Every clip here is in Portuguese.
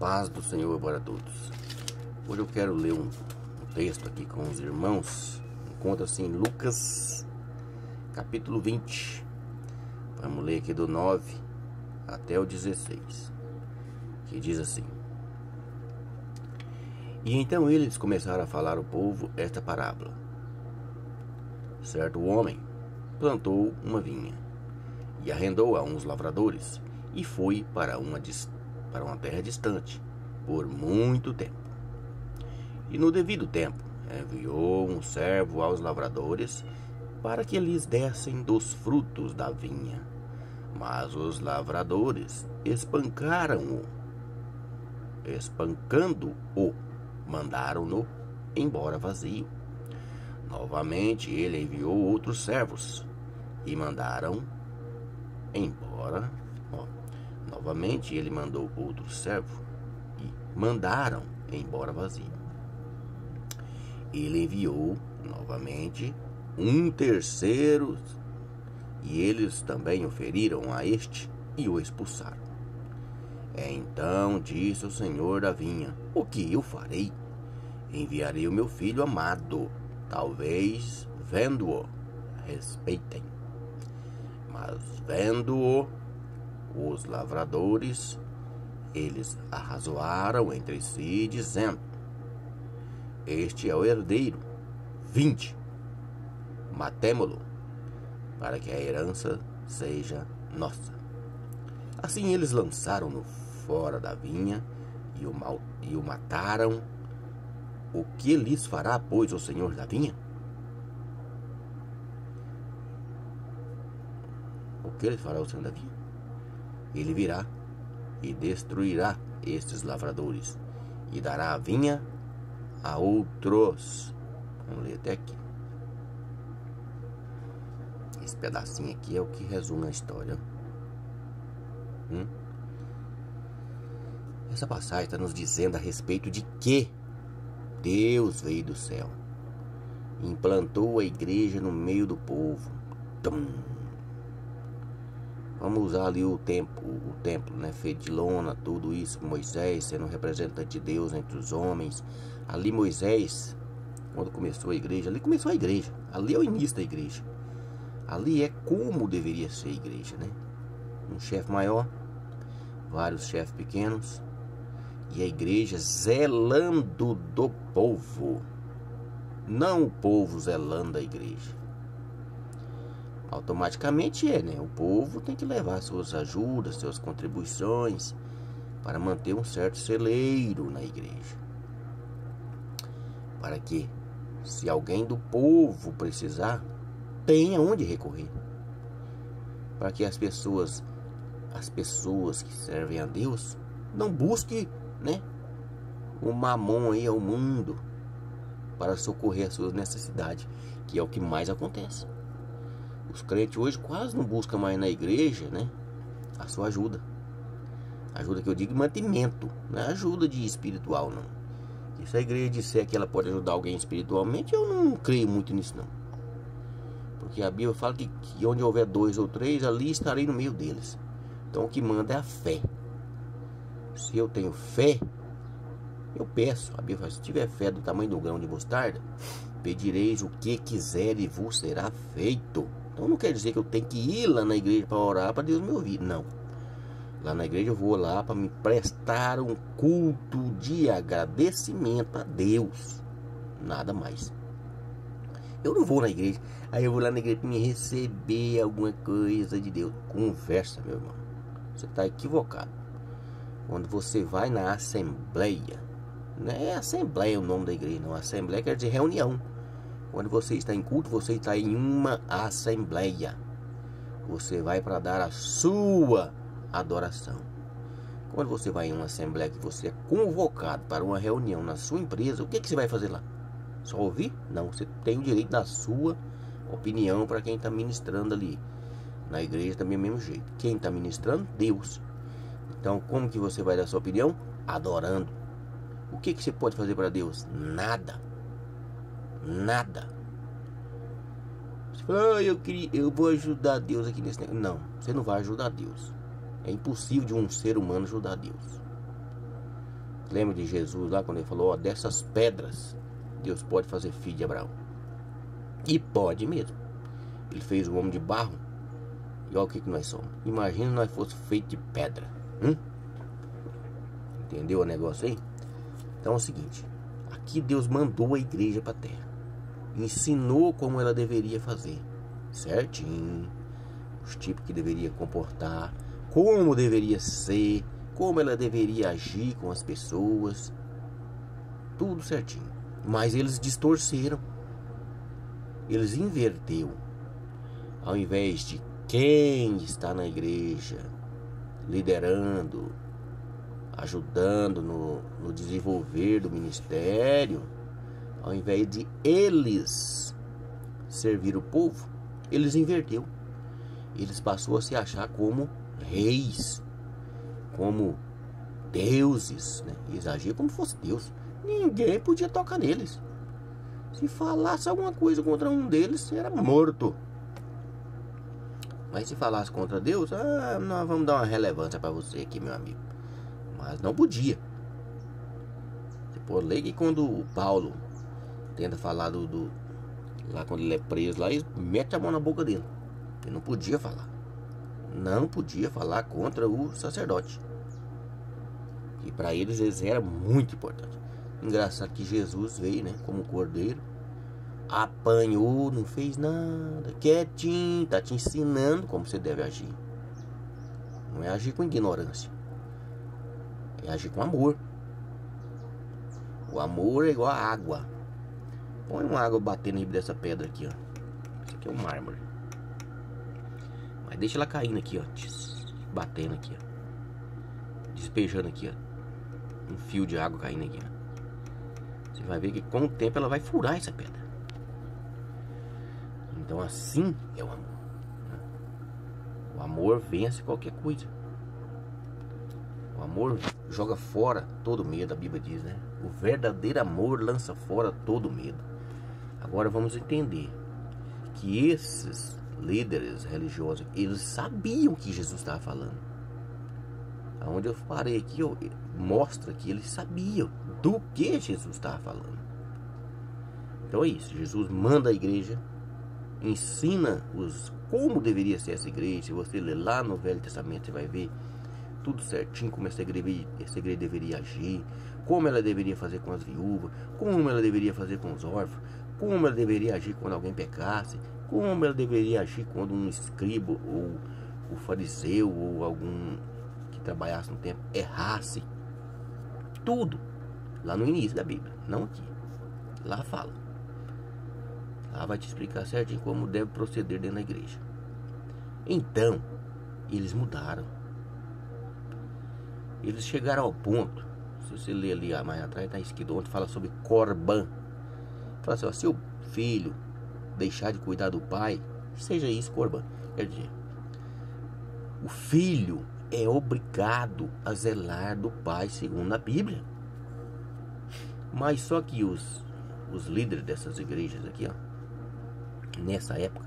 paz do Senhor para todos. Hoje eu quero ler um texto aqui com os irmãos. Encontra-se em Lucas, capítulo 20. Vamos ler aqui do 9 até o 16, que diz assim: E então eles começaram a falar ao povo esta parábola. Certo homem plantou uma vinha e arrendou a uns lavradores e foi para uma terra distante por muito tempo. E no devido tempo enviou um servo aos lavradores para que lhes dessem dos frutos da vinha. Mas os lavradores espancando-o, mandaram-no embora vazio. Novamente ele enviou outros servos e mandaram embora. Novamente ele mandou outro servo e mandaram embora vazio. Ele enviou novamente um terceiro, e eles também o feriram a este e o expulsaram. Então disse o senhor da vinha: O que eu farei? Enviarei o meu filho amado, talvez vendo-o respeitem. Mas vendo-o os lavradores, eles arrazoaram entre si, dizendo: Este é o herdeiro, vinde, matemo-lo, para que a herança seja nossa. Assim eles lançaram-no fora da vinha e o mataram. O que lhes fará, pois, o senhor da vinha? O que lhes fará o senhor da vinha? Ele virá e destruirá estes lavradores e dará a vinha a outros. Vamos ler até aqui. Esse pedacinho aqui é o que resume a história. Essa passagem está nos dizendo a respeito de que Deus veio do céu, implantou a igreja no meio do povo. Vamos usar ali o templo, né, feito de lona, tudo isso, Moisés sendo um representante de Deus entre os homens. Ali Moisés, quando começou a igreja, ali começou a igreja, ali é o início da igreja. Ali é como deveria ser a igreja, né? Um chefe maior, vários chefes pequenos, e a igreja zelando do povo, não o povo zelando da igreja. Automaticamente né? O povo tem que levar suas ajudas, suas contribuições para manter um certo celeiro na igreja. Para que, se alguém do povo precisar, tenha onde recorrer. Para que as pessoas que servem a Deus não busquem, né, o mamon aí ao mundo para socorrer as suas necessidades, que é o que mais acontece. Os crentes hoje quase não buscam mais na igreja, né, a sua ajuda. Ajuda que eu digo mantimento, não é ajuda de espiritual, não. E se a igreja disser que ela pode ajudar alguém espiritualmente, eu não creio muito nisso, não. Porque a Bíblia fala que onde houver 2 ou 3, ali estarei no meio deles. Então o que manda é a fé. Se eu tenho fé, eu peço. A Bíblia fala: se tiver fé do tamanho do grão de mostarda, pedireis o que quiser e vos será feito. Então não quer dizer que eu tenho que ir lá na igreja para orar para Deus me ouvir, não. Lá na igreja eu vou lá para me prestar um culto de agradecimento a Deus, nada mais. Eu não vou na igreja, aí eu vou lá na igreja para me receber alguma coisa de Deus. Conversa, meu irmão, você está equivocado. Quando você vai na assembleia, não é assembleia o nome da igreja, não. Assembleia quer dizer reunião. Quando você está em culto, você está em uma assembleia. Você vai para dar a sua adoração. Quando você vai em uma assembleia que você é convocado para uma reunião na sua empresa, o que você vai fazer lá? Só ouvir? Não, você tem o direito da sua opinião para quem está ministrando ali. Na igreja também é o mesmo jeito. Quem está ministrando? Deus. Então como que você vai dar sua opinião? Adorando. O que você pode fazer para Deus? Nada. Nada. Você fala: eu vou ajudar Deus aqui nesse negócio. Não, você não vai ajudar Deus. É impossível de um ser humano ajudar Deus. Lembra de Jesus lá quando ele falou, ó, dessas pedras Deus pode fazer filho de Abraão. E pode mesmo. Ele fez o homem de barro. E olha o que nós somos. Imagina nós fosse feito de pedra. Entendeu o negócio aí? Então é o seguinte. Aqui Deus mandou a igreja para a terra. Ensinou como ela deveria fazer. Certinho. Os tipos que deveria comportar. Como deveria ser. Como ela deveria agir com as pessoas. Tudo certinho. Mas eles distorceram. Eles inverteram. Ao invés de quem está na igreja liderando, ajudando no desenvolver do ministério, ao invés de eles servir o povo, eles inverteu. Eles passou a se achar como reis, como deuses, né? Eles agiam como se fosse Deus. Ninguém podia tocar neles. Se falasse alguma coisa contra um deles, era morto. Mas se falasse contra Deus, nós vamos dar uma relevância para você aqui, meu amigo. Mas não podia. Você pode ler que quando o Paulo tenta falar lá quando ele é preso, lá ele mete a mão na boca dele. Ele não podia falar. Não podia falar contra o sacerdote. E para eles era muito importante. Engraçado que Jesus veio, né, como cordeiro, apanhou, não fez nada, quietinho, tá te ensinando como você deve agir. Não é agir com ignorância, é agir com amor. O amor é igual a água. Põe uma água batendo em dessa pedra aqui, ó. Isso aqui é um mármore. Mas deixa ela caindo aqui, ó, batendo aqui, ó, despejando aqui, ó, um fio de água caindo aqui, ó. Você vai ver que com o tempo ela vai furar essa pedra. Então assim é o amor. O amor vence qualquer coisa. O amor joga fora todo medo, a Bíblia diz, né? O verdadeiro amor lança fora todo medo. Agora vamos entender que esses líderes religiosos, eles sabiam o que Jesus estava falando. Aonde eu parei aqui, mostra que eles sabiam do que Jesus estava falando. Então é isso. Jesus manda a igreja, ensina como deveria ser essa igreja. Se você ler lá no Velho Testamento, você vai ver tudo certinho como essa igreja deveria agir, como ela deveria fazer com as viúvas, como ela deveria fazer com os órfãos, como ela deveria agir quando alguém pecasse, como ela deveria agir quando um escriba ou o fariseu ou algum que trabalhasse no templo errasse. Tudo lá no início da Bíblia, não aqui. Lá fala. Lá vai te explicar certinho como deve proceder dentro da igreja. Então, eles mudaram. Eles chegaram ao ponto, se você ler ali mais atrás, está escrito, onde fala sobre Corban. Fala assim, ó, se o filho deixar de cuidar do pai, seja isso Corban. Quer dizer, o filho é obrigado a zelar do pai segundo a Bíblia. Mas só que os líderes dessas igrejas aqui, ó, nessa época,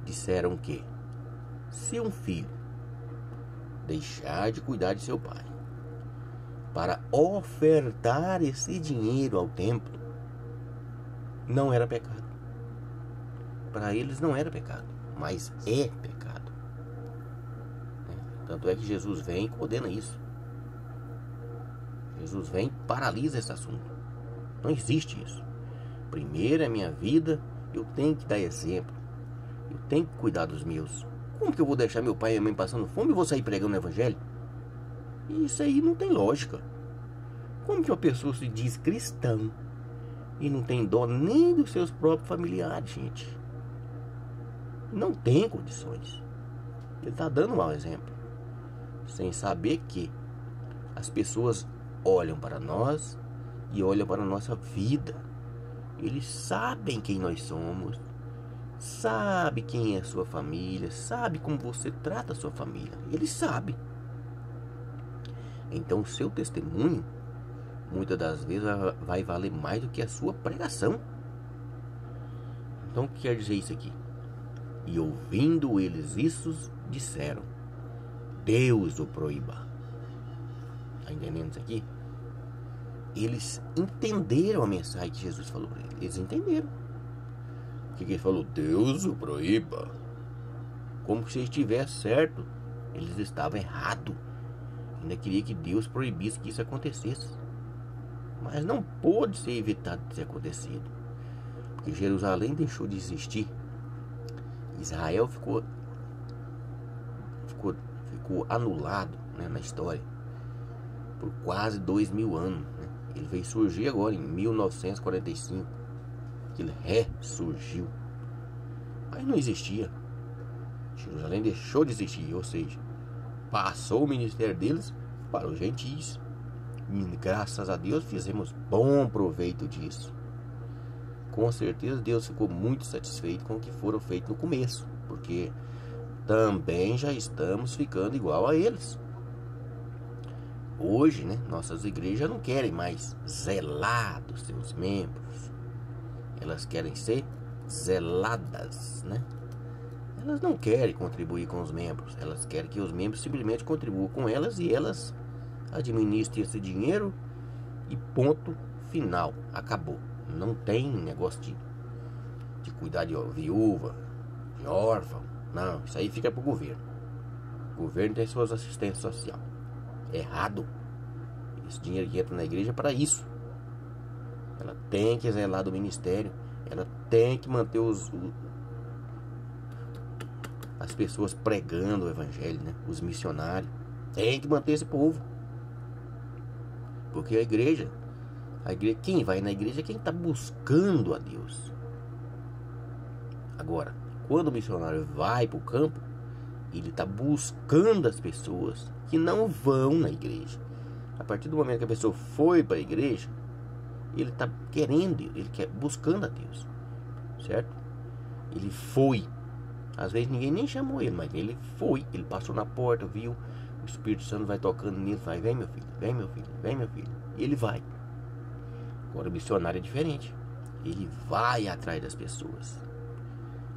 disseram que se um filho deixar de cuidar de seu pai para ofertar esse dinheiro ao templo, não era pecado. Para eles não era pecado, mas é pecado. Tanto é que Jesus vem e condena isso. Jesus vem e paralisa esse assunto. Não existe isso. Primeiro é minha vida, eu tenho que dar exemplo. Eu tenho que cuidar dos meus. Como que eu vou deixar meu pai e minha mãe passando fome e vou sair pregando o evangelho? Isso aí não tem lógica. Como que uma pessoa se diz cristão e não tem dó nem dos seus próprios familiares, gente? Não tem condições. Ele está dando um mau exemplo, sem saber que as pessoas olham para nós e olham para a nossa vida. Eles sabem quem nós somos, sabe quem é a sua família, sabe como você trata a sua família. Eles sabem. Então o seu testemunho muitas das vezes vai valer mais do que a sua pregação. Então o que quer dizer isso aqui? E ouvindo eles isso, disseram: Deus o proíba. Está entendendo isso aqui? eles entenderam a mensagem que Jesus falou para eles. Eles entenderam. O que ele falou? Deus o proíba. Como se estivesse certo. Eles estavam errados. Ainda queria que Deus proibisse que isso acontecesse. Mas não pôde ser evitado de ter acontecido. Porque Jerusalém deixou de existir. Israel ficou anulado, né, na história por quase 2000 anos, né? Ele veio surgir agora em 1945. Ele ressurgiu. Mas não existia. Jerusalém deixou de existir, ou seja, passou o ministério deles para os gentios. E graças a Deus fizemos bom proveito disso. Com certeza Deus ficou muito satisfeito com o que foram feito no começo, porque também já estamos ficando igual a eles. Hoje, né, nossas igrejas não querem mais zelar dos seus membros. Elas querem ser zeladas, né? Elas não querem contribuir com os membros. Elas querem que os membros simplesmente contribuam com elas e elas administrem esse dinheiro e ponto final. Acabou. Não tem negócio de cuidar de viúva, de órfão. Não, isso aí fica pro governo. O governo tem suas assistências sociais. Errado. Esse dinheiro que entra na igreja é para isso. Ela tem que zelar do ministério. Ela tem que manter as pessoas pregando o evangelho, né? Os missionários. Tem que manter esse povo. Porque a igreja, quem vai na igreja é quem está buscando a Deus. Agora, quando o missionário vai para o campo, ele está buscando as pessoas que não vão na igreja. A partir do momento que a pessoa foi para a igreja, ele está buscando a Deus, certo? Ele foi. Às vezes ninguém nem chamou ele, mas ele foi. Ele passou na porta, viu, o Espírito Santo vai tocando nele, vai, vem meu filho, vem meu filho, vem meu filho. E ele vai. Agora o missionário é diferente. Ele vai atrás das pessoas.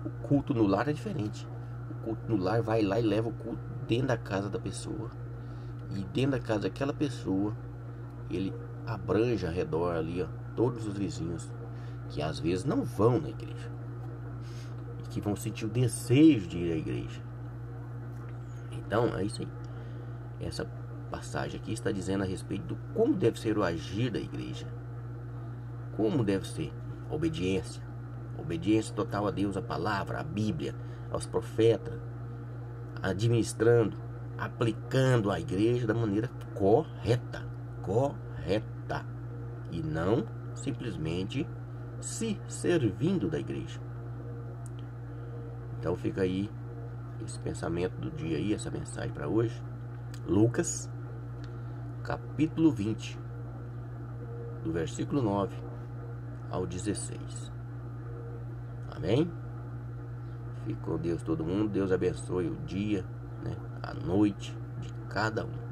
O culto no lar é diferente. O culto no lar vai lá e leva o culto dentro da casa da pessoa. E dentro da casa daquela pessoa, ele abrange ao redor ali, ó, todos os vizinhos que às vezes não vão na igreja e que vão sentir o desejo de ir à igreja. Então é isso aí. Essa passagem aqui está dizendo a respeito do como deve ser o agir da igreja. Como deve ser? Obediência. Obediência total a Deus, a palavra, a Bíblia, aos profetas, administrando, aplicando a igreja da maneira correta. Correta. E não simplesmente se servindo da igreja. Então fica aí esse pensamento do dia aí, essa mensagem para hoje. Lucas, capítulo 20, do versículo 9 ao 16. Amém? Fique com Deus todo mundo. Deus abençoe o dia, né, a noite de cada um.